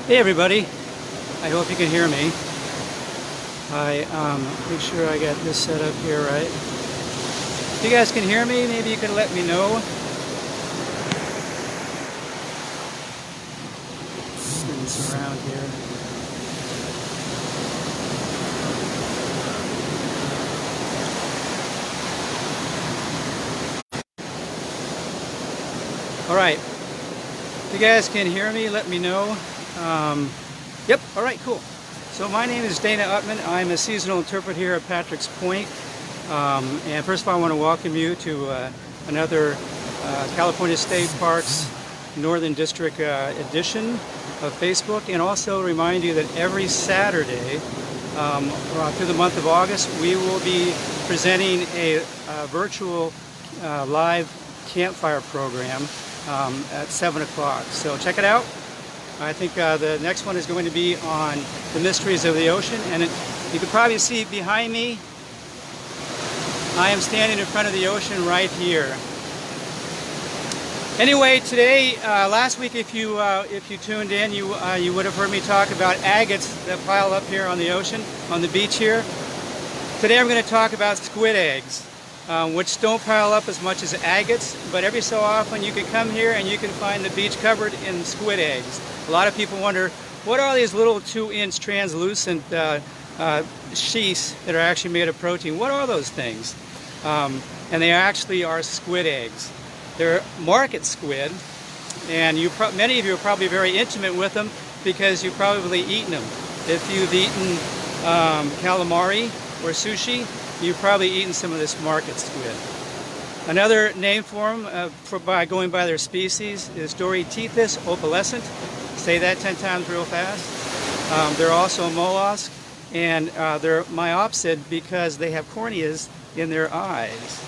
Hey everybody, I hope you can hear me. I make sure I got this set up here right. If you guys can hear me, maybe you can let me know. Spin this around here. All right, if you guys can hear me, let me know. Yep, all right, cool. So my name is Dana Utman. I'm a seasonal interpreter here at Patrick's Point. And first of all, I want to welcome you to another California State Parks Northern District edition of Facebook, and also remind you that every Saturday through the month of August, we will be presenting a virtual live campfire program at 7 o'clock. So check it out. I think the next one is going to be on the mysteries of the ocean, and you can probably see behind me, I am standing in front of the ocean right here. Anyway, today, last week, if you tuned in, you would have heard me talk about agates that pile up here on the ocean, on the beach here. Today I'm going to talk about squid eggs, which don't pile up as much as agates, but every so often you can come here and you can find the beach covered in squid eggs. A lot of people wonder, what are these little 2-inch translucent sheaths that are actually made of protein? What are those things? And they actually are squid eggs. They're market squid, and many of you are probably very intimate with them because you've probably eaten them. If you've eaten calamari or sushi, you've probably eaten some of this market squid. Another name for them, by going by their species, is Dorotethus opalescent. Say that 10 times real fast. They're also a mollusk, and they're myopsid because they have corneas in their eyes.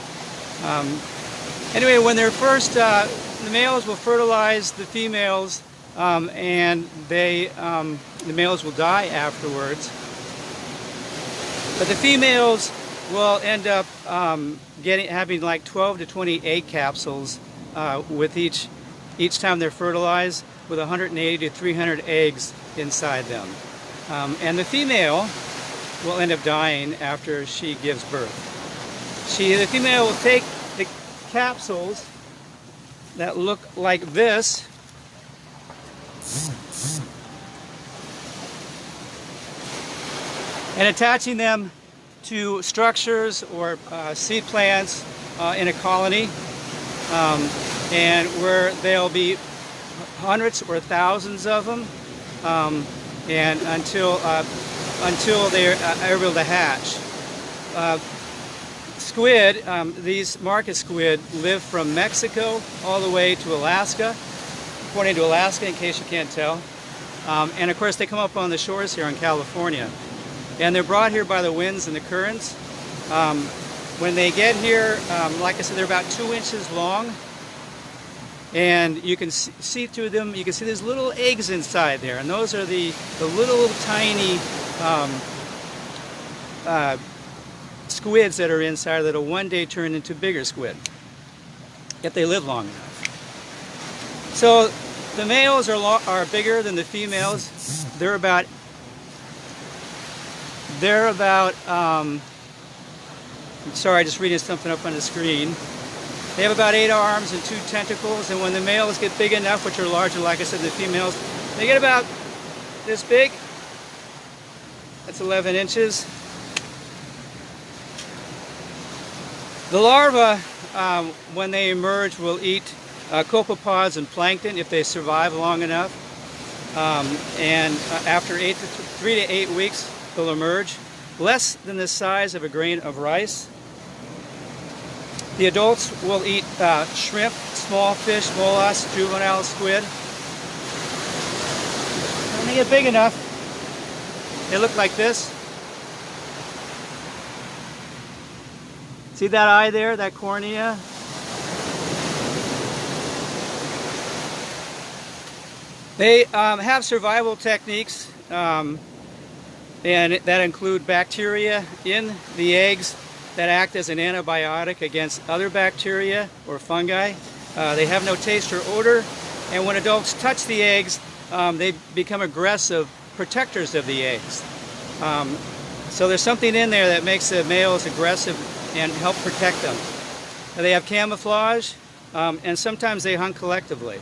Anyway, when they're first, the males will fertilize the females, and the males will die afterwards. But the females will end up having like 12 to 20 egg capsules with each time they're fertilized, with 180 to 300 eggs inside them. And the female will end up dying after she gives birth. The female will take the capsules that look like this, and attaching them to structures or seed plants in a colony, and where there'll be hundreds or thousands of them, and until they're able to hatch. Squid, these market squid, live from Mexico all the way to Alaska, according to Alaska, in case you can't tell. And of course they come up on the shores here in California. And they're brought here by the winds and the currents. When they get here, like I said, they're about 2 inches long. And you can see through them, you can see there's little eggs inside there. And those are the little tiny squids that are inside that'll one day turn into bigger squid, if they live long enough. So the males are bigger than the females. They're about sorry, just reading something up on the screen. They have about 8 arms and 2 tentacles, and when the males get big enough, which are larger, like I said, than the females, they get about this big. That's 11 inches. The larvae, when they emerge, will eat copepods and plankton if they survive long enough. And after 3 to 8 weeks, they'll emerge, less than the size of a grain of rice. The adults will eat shrimp, small fish, mollusks, juvenile squid. When they get big enough, they look like this. See that eye there, that cornea? They have survival techniques, and that include bacteria in the eggs that act as an antibiotic against other bacteria or fungi. They have no taste or odor, and when adults touch the eggs, they become aggressive protectors of the eggs. So there's something in there that makes the males aggressive and help protect them. They have camouflage, and sometimes they hunt collectively.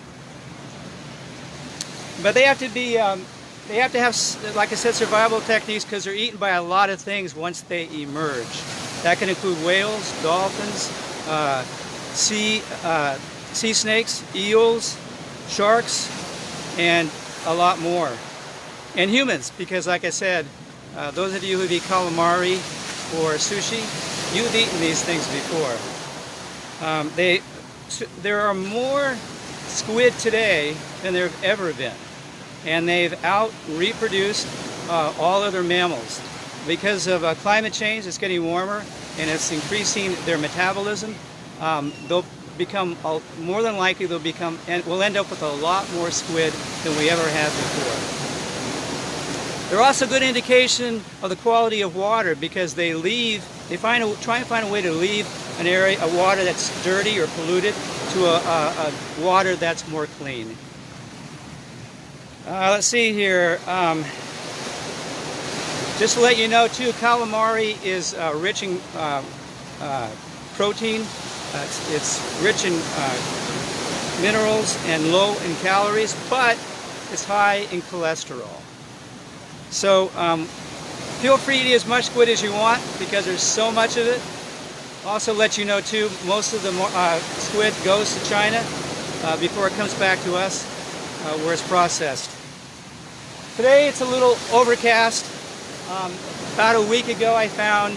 But they have to be, they have to have, like I said, survival techniques because they're eaten by a lot of things once they emerge. That can include whales, dolphins, sea snakes, eels, sharks, and a lot more. And humans, because like I said, those of you who eat calamari or sushi, you've eaten these things before. There are more squid today than there have ever been. And they've out-reproduced all other mammals. Because of climate change, it's getting warmer and it's increasing their metabolism. They'll become, more than likely they'll become, and we'll end up with a lot more squid than we ever had before. They're also a good indication of the quality of water because they try and find a way to leave an area, a water that's dirty or polluted, to a water that's more clean. Let's see here. Just to let you know too, calamari is rich in protein. It's rich in minerals and low in calories, but it's high in cholesterol. So feel free to eat as much squid as you want because there's so much of it. Also let you know too, most of the squid goes to China before it comes back to us where it's processed. Today it's a little overcast. About a week ago I found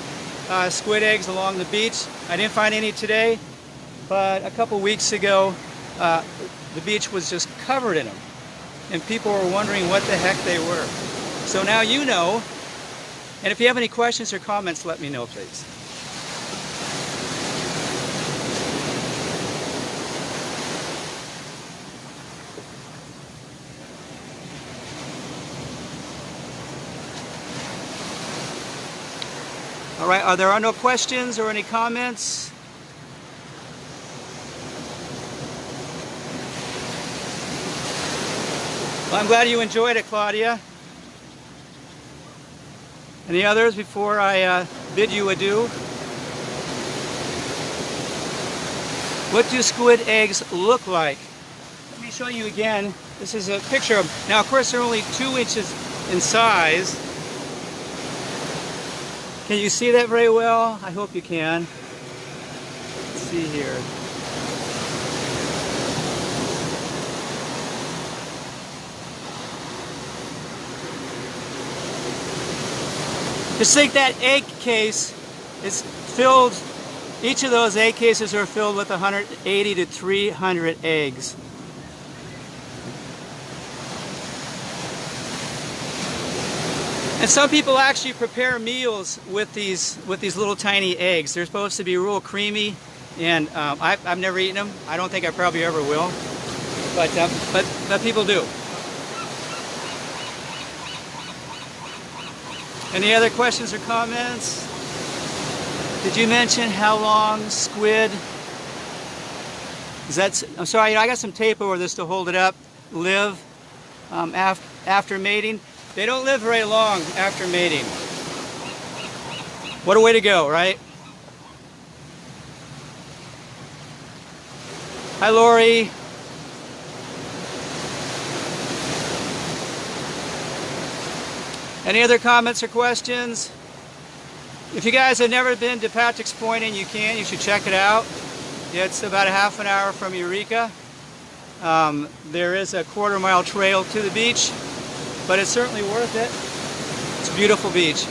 squid eggs along the beach. I didn't find any today, but a couple weeks ago the beach was just covered in them. And people were wondering what the heck they were. So now you know, and if you have any questions or comments, let me know, please. All right, there are no questions or any comments? Well, I'm glad you enjoyed it, Claudia. Any others before I bid you adieu? What do squid eggs look like? Let me show you again. This is a picture of them. Now, of course, they're only 2 inches in size. Can you see that very well? I hope you can. Let's see here. Just think that egg case is filled, each of those egg cases are filled with 180 to 300 eggs. And some people actually prepare meals with these little tiny eggs. They're supposed to be real creamy, and I've never eaten them. I don't think I probably ever will, but people do. Any other questions or comments? Did you mention how long squid? I'm sorry, I got some tape over this to hold it up. Live after mating. They don't live very long after mating. What a way to go, right? Hi, Lori. Any other comments or questions? If you guys have never been to Patrick's Point and you can, you should check it out. It's about a half an hour from Eureka. There is a quarter-mile trail to the beach, but it's certainly worth it. It's a beautiful beach.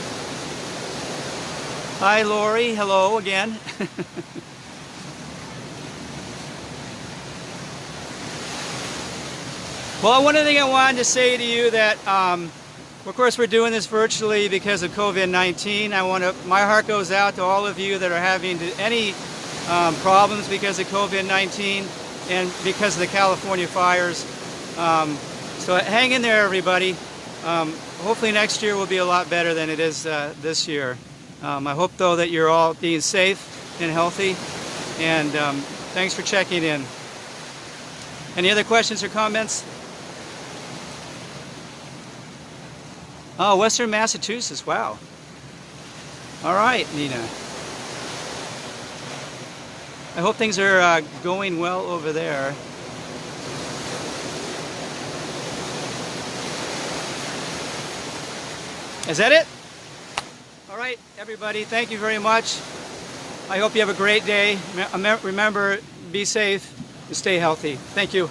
Hi, Lori. Hello again. Well, one other thing I wanted to say to you that, of course, we're doing this virtually because of COVID-19. My heart goes out to all of you that are having any problems because of COVID-19 and because of the California fires. So hang in there, everybody. Hopefully next year will be a lot better than it is this year. I hope, though, that you're all being safe and healthy. And thanks for checking in. Any other questions or comments? Oh, Western Massachusetts, wow. All right, Nina. I hope things are going well over there. Is that it? All right, everybody, thank you very much. I hope you have a great day. Remember, be safe and stay healthy. Thank you.